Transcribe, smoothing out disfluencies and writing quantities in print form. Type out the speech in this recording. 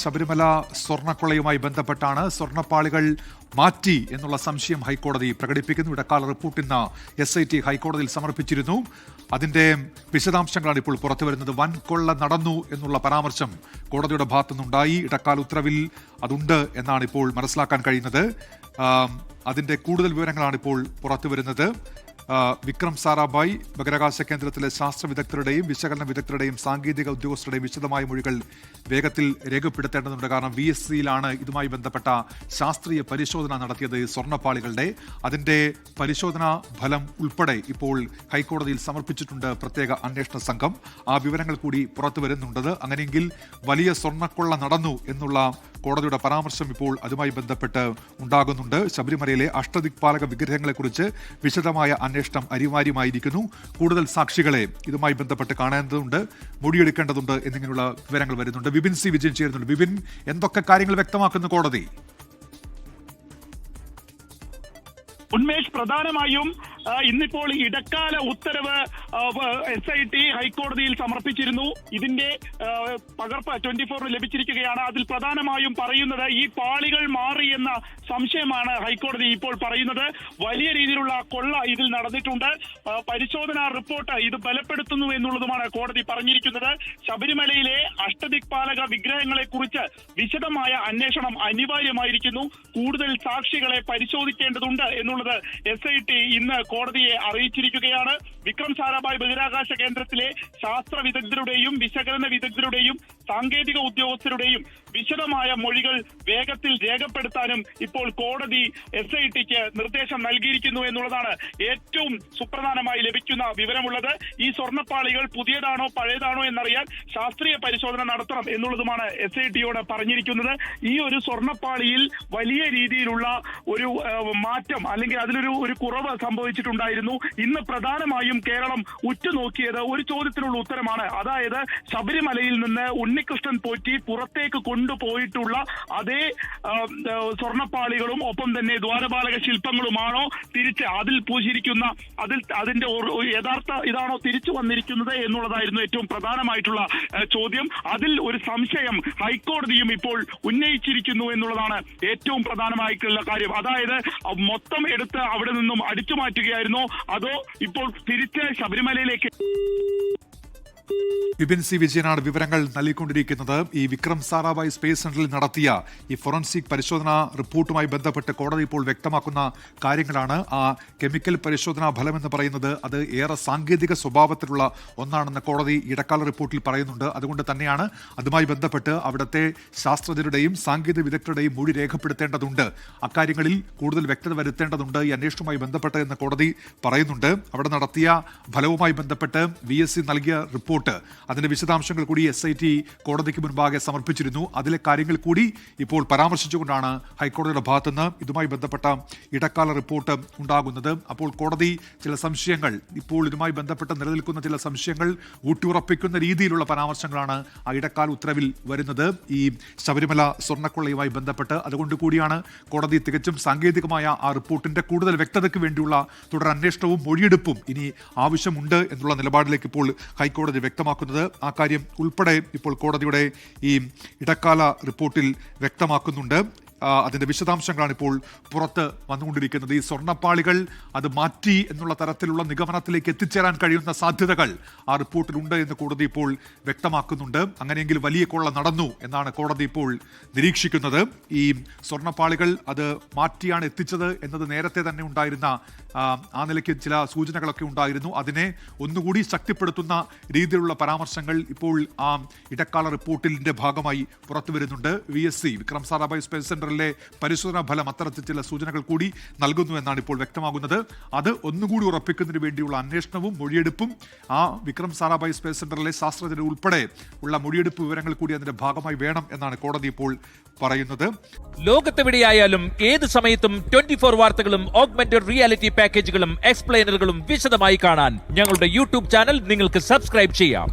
ശബരിമല സ്വർണ്ണക്കൊള്ളയുമായി ബന്ധപ്പെട്ടാണ്. സ്വർണ്ണപ്പാളികൾ മാറ്റി എന്നുള്ള സംശയം ഹൈക്കോടതി പ്രകടിപ്പിക്കുന്നു. ഇടക്കാല റിപ്പോർട്ട് ഇന്ന് SIT ഹൈക്കോടതിയിൽ സമർപ്പിച്ചിരുന്നു. അതിന്റെ വിശദാംശങ്ങളാണ് ഇപ്പോൾ പുറത്തുവരുന്നത്. വൻ കൊള്ള നടന്നു എന്നുള്ള പരാമർശം കോടതിയുടെ ഭാഗത്തുനിന്നുണ്ടായി. ഇടക്കാല ഉത്തരവിൽ അതുണ്ട് എന്നാണ് ഇപ്പോൾ മനസ്സിലാക്കാൻ കഴിയുന്നത്. അതിന്റെ കൂടുതൽ വിവരങ്ങളാണ് ഇപ്പോൾ പുറത്തുവരുന്നത്. വിക്രം സാരാഭായ് ബഹിരാകാശ കേന്ദ്രത്തിലെ ശാസ്ത്ര വിദഗ്ധരുടെയും വിശകലന വിദഗ്ധരുടെയും സാങ്കേതിക ഉദ്യോഗസ്ഥരുടെയും വിശദമായ മൊഴികൾ വേഗത്തിൽ രേഖപ്പെടുത്തേണ്ടതുണ്ട്. കാരണം VSCയിലാണ് ഇതുമായി ബന്ധപ്പെട്ട ശാസ്ത്രീയ പരിശോധന നടത്തിയത് സ്വർണ്ണപ്പാളികളുടെ. അതിന്റെ പരിശോധനാ ഫലം ഉൾപ്പെടെ ഇപ്പോൾ ഹൈക്കോടതിയിൽ സമർപ്പിച്ചിട്ടുണ്ട് പ്രത്യേക അന്വേഷണ സംഘം. ആ വിവരങ്ങൾ കൂടി പുറത്തു വരുന്നുണ്ട്. അങ്ങനെയെങ്കിൽ വലിയ സ്വർണ്ണക്കൊള്ള നടന്നു എന്നുള്ള കോടതിയുടെ പരാമർശം ഇപ്പോൾ അതുമായി ബന്ധപ്പെട്ട് ഉണ്ടാകുന്നുണ്ട്. ശബരിമലയിലെ അഷ്ടദിക്പാലക വിഗ്രഹങ്ങളെക്കുറിച്ച് വിശദമായ അന്വേഷണം അനിവാര്യമായിരിക്കുന്നു. കൂടുതൽ സാക്ഷികളെ ഇതുമായി ബന്ധപ്പെട്ട് കാണേണ്ടതുണ്ട്, മൊഴിയെടുക്കേണ്ടതുണ്ട് എന്നിങ്ങനെയുള്ള വിവരങ്ങൾ വരുന്നുണ്ട്. വിപിൻ സി വിജയൻ ചേരുന്നുണ്ട്. വിപിൻ, എന്തൊക്കെ കാര്യങ്ങൾ വ്യക്തമാക്കുന്നു കോടതി? ഉന്മേഷ്, പ്രധാനമായും ഇന്നിപ്പോൾ ഇടക്കാല ഉത്തരവ് SIT ഹൈക്കോടതിയിൽ സമർപ്പിച്ചിരുന്നു. ഇതിന്റെ പകർപ്പ് 24 ലഭിച്ചിരിക്കുകയാണ്. അതിൽ പ്രധാനമായും പറയുന്നത് ഈ പാളികൾ മാറി എന്ന സംശയമാണ് ഹൈക്കോടതി ഇപ്പോൾ പറയുന്നത്. വലിയ രീതിയിലുള്ള കൊള്ള ഇതിൽ നടന്നിട്ടുണ്ട്. പരിശോധനാ റിപ്പോർട്ട് ഇത് ബലപ്പെടുത്തുന്നു എന്നുള്ളതുമാണ് കോടതി പറഞ്ഞിരിക്കുന്നത്. ശബരിമലയിലെ അഷ്ടദിക്പാലക വിഗ്രഹങ്ങളെ കുറിച്ച് വിശദമായ അന്വേഷണം അനിവാര്യമായിരിക്കുന്നു. കൂടുതൽ സാക്ഷികളെ പരിശോധിക്കേണ്ടതുണ്ട് എന്നുള്ളത് SIT ഇന്ന് കോടതിയെ അറിയിച്ചിരിക്കുകയാണ്. വിക്രം സാരാഭായ് ബഹിരാകാശ കേന്ദ്രത്തിലെ ശാസ്ത്ര വിദഗ്ധരുടെയും വിശകലന വിദഗ്ധരുടെയും സാങ്കേതിക ഉദ്യോഗസ്ഥരുടെയും വിശദമായ മൊഴികൾ വേഗത്തിൽ രേഖപ്പെടുത്താനും ഇപ്പോൾ കോടതി SITക്ക് നിർദ്ദേശം നൽകിയിരിക്കുന്നു എന്നുള്ളതാണ് ഏറ്റവും സുപ്രധാനമായി ലഭിക്കുന്ന വിവരമുള്ളത്. ഈ സ്വർണ്ണപ്പാളികൾ പുതിയതാണോ പഴയതാണോ എന്നറിയാൻ ശാസ്ത്രീയ പരിശോധന നടത്തണം എന്നുള്ളതുമാണ് SITയോട് പറഞ്ഞിരിക്കുന്നത്. ഈ ഒരു സ്വർണ്ണപ്പാളിയിൽ വലിയ രീതിയിലുള്ള ഒരു മാറ്റം അല്ലെങ്കിൽ അതിലൊരു കുറവ് സംഭവിച്ചിട്ടുണ്ടായിരുന്നു. ഇന്ന് പ്രധാനമായും കേരളം ഉറ്റുനോക്കിയത് ഒരു ചോദ്യത്തിനുള്ള ഉത്തരമാണ്. അതായത് ശബരിമലയിൽ നിന്ന് ഉണ്ണികൃഷ്ണൻ പോറ്റി പുറത്തേക്ക് കൊണ്ടുപോയിട്ടുള്ള അതേ സ്വർണ്ണപ്പാളികളും ഒപ്പം തന്നെ ദ്വാരപാലക ശില്പങ്ങളുമാണോ തിരിച്ച് അതിൽ പൂശിയിരിക്കുന്ന അതിന്റെ യഥാർത്ഥ ഇതാണോ തിരിച്ചു വന്നിരിക്കുന്നത് എന്നുള്ളതായിരുന്നു ഏറ്റവും പ്രധാനമായിട്ടുള്ള ചോദ്യം. അതിൽ ഒരു സംശയം ഹൈക്കോടതിയും ഇപ്പോൾ ഉന്നയിച്ചിരിക്കുന്നു എന്നുള്ളതാണ് ഏറ്റവും പ്രധാനമായിട്ടുള്ള കാര്യം. അതായത് മൊത്തം എടുത്ത് അവിടെ നിന്നും അടിച്ചു മാറ്റുകയായിരുന്നോ അതോ ഇപ്പോൾ തിരിച്ച് ശബരിമലയിലേക്ക്? വിപിൻ സി വിജയനാണ് വിവരങ്ങൾ നൽകിക്കൊണ്ടിരിക്കുന്നത്. ഈ വിക്രം സാരാഭായ് സ്പേസ് സെന്ററിൽ നടത്തിയ ഈ ഫോറൻസിക് പരിശോധനാ റിപ്പോർട്ടുമായി ബന്ധപ്പെട്ട് കോടതി ഇപ്പോൾ വ്യക്തമാക്കുന്ന കാര്യങ്ങളാണ്. ആ കെമിക്കൽ പരിശോധനാ ഫലം എന്ന് പറയുന്നത് അത് ഏറെ സാങ്കേതിക സ്വഭാവത്തിലുള്ള ഒന്നാണെന്ന് കോടതി ഇടക്കാല റിപ്പോർട്ടിൽ പറയുന്നുണ്ട്. അതുകൊണ്ട് തന്നെയാണ് അതുമായി ബന്ധപ്പെട്ട് അവിടുത്തെ ശാസ്ത്രജ്ഞരുടെയും സാങ്കേതിക വിദഗ്ധരുടെയും മൊഴി രേഖപ്പെടുത്തേണ്ടതുണ്ട്. അക്കാര്യങ്ങളിൽ കൂടുതൽ വ്യക്തത വരുത്തേണ്ടതുണ്ട് ഈ അന്വേഷണവുമായി ബന്ധപ്പെട്ട് എന്ന് കോടതി പറയുന്നുണ്ട്. അവിടെ നടത്തിയ ഫലവുമായി ബന്ധപ്പെട്ട് VSC നൽകിയ റിപ്പോർട്ട് അതിന്റെ വിശദാംശങ്ങൾ കൂടി SIT കോടതിക്ക് മുൻപാകെ സമർപ്പിച്ചിരുന്നു. അതിലെ കാര്യങ്ങൾ കൂടി ഇപ്പോൾ പരാമർശിച്ചുകൊണ്ടാണ് ഹൈക്കോടതിയുടെ ഭാഗത്തുനിന്ന് ഇതുമായി ബന്ധപ്പെട്ട ഇടക്കാല റിപ്പോർട്ട് ഉണ്ടാകുന്നത്. അപ്പോൾ കോടതി ചില സംശയങ്ങൾ, ഇപ്പോൾ ഇതുമായി ബന്ധപ്പെട്ട് നിലനിൽക്കുന്ന ചില സംശയങ്ങൾ ഊട്ടിയുറപ്പിക്കുന്ന രീതിയിലുള്ള പരാമർശങ്ങളാണ് ആ ഇടക്കാല ഉത്തരവിൽ വരുന്നത് ഈ ശബരിമല സ്വർണ്ണക്കൊള്ളയുമായി ബന്ധപ്പെട്ട്. അതുകൊണ്ട് കൂടിയാണ് കോടതി തികച്ചും സാങ്കേതികമായ ആ റിപ്പോർട്ടിന്റെ കൂടുതൽ വ്യക്തതയ്ക്ക് വേണ്ടിയുള്ള തുടർ അന്വേഷണവും മൊഴിയെടുപ്പും ഇനി ആവശ്യമുണ്ട് എന്നുള്ള നിലപാടിലേക്ക് ഇപ്പോൾ ഹൈക്കോടതി വ്യക്തമാക്കുന്നത്. ആ കാര്യം ഉൾപ്പെടെ ഇപ്പോൾ കോടതിയുടെ ഈ ഇടക്കാല റിപ്പോർട്ടിൽ വ്യക്തമാക്കുന്നുണ്ട്. അതിന്റെ വിശദാംശങ്ങളാണ് ഇപ്പോൾ പുറത്ത് വന്നുകൊണ്ടിരിക്കുന്നത്. ഈ സ്വർണ്ണപ്പാളികൾ അത് മാറ്റി എന്നുള്ള തരത്തിലുള്ള നിഗമനത്തിലേക്ക് എത്തിച്ചേരാൻ കഴിയുന്ന സാധ്യതകൾ ആ റിപ്പോർട്ടിലുണ്ട് എന്ന് കോടതി ഇപ്പോൾ വ്യക്തമാക്കുന്നുണ്ട്. അങ്ങനെയെങ്കിൽ വലിയ കൊള്ള നടന്നു എന്നാണ് കോടതി ഇപ്പോൾ നിരീക്ഷിക്കുന്നത്. ഈ സ്വർണ്ണപ്പാളികൾ അത് മാറ്റിയാണ് എത്തിച്ചത് എന്നത് നേരത്തെ തന്നെ ഉണ്ടായിരുന്ന ആ നിലയ്ക്ക് ചില സൂചനകളൊക്കെ ഉണ്ടായിരുന്നു. അതിനെ ഒന്നുകൂടി ശക്തിപ്പെടുത്തുന്ന രീതിയിലുള്ള പരാമർശങ്ങൾ ഇപ്പോൾ ആ ഇടക്കാല റിപ്പോർട്ടിന്റെ ഭാഗമായി പുറത്തു വരുന്നുണ്ട്. VSC വിക്രം സാരാഭായ് സ്പേസ് സെന്ററിലെ പരിശോധനാ ഫലം അത്തരത്തിൽ ചില സൂചനകൾ കൂടി നൽകുന്നു എന്നാണ് ഇപ്പോൾ വ്യക്തമാകുന്നത്. അത് ഒന്നുകൂടി ഉറപ്പിക്കുന്നതിന് വേണ്ടിയുള്ള അന്വേഷണവും മൊഴിയെടുപ്പും ആ വിക്രം സാരാഭായ് സ്പേസ് സെന്ററിലെ ശാസ്ത്രജ്ഞർ ഉൾപ്പെടെ ഉള്ള മൊഴിയെടുപ്പ് വിവരങ്ങൾ കൂടി അതിന്റെ ഭാഗമായി വേണം എന്നാണ് കോടതി ഇപ്പോൾ പറയുന്നത്. ലോകത്തെവിടെയായാലും ഏത് സമയത്തും 24 വാർത്തകളും ഓഗ്മെന്റഡ് റിയാലിറ്റി പാക്കേജുകളും എക്സ്പ്ലെയിനറുകളും വിശദമായി കാണാൻ ഞങ്ങളുടെ YouTube ചാനൽ നിങ്ങൾക്ക് സബ്സ്ക്രൈബ് ചെയ്യാം.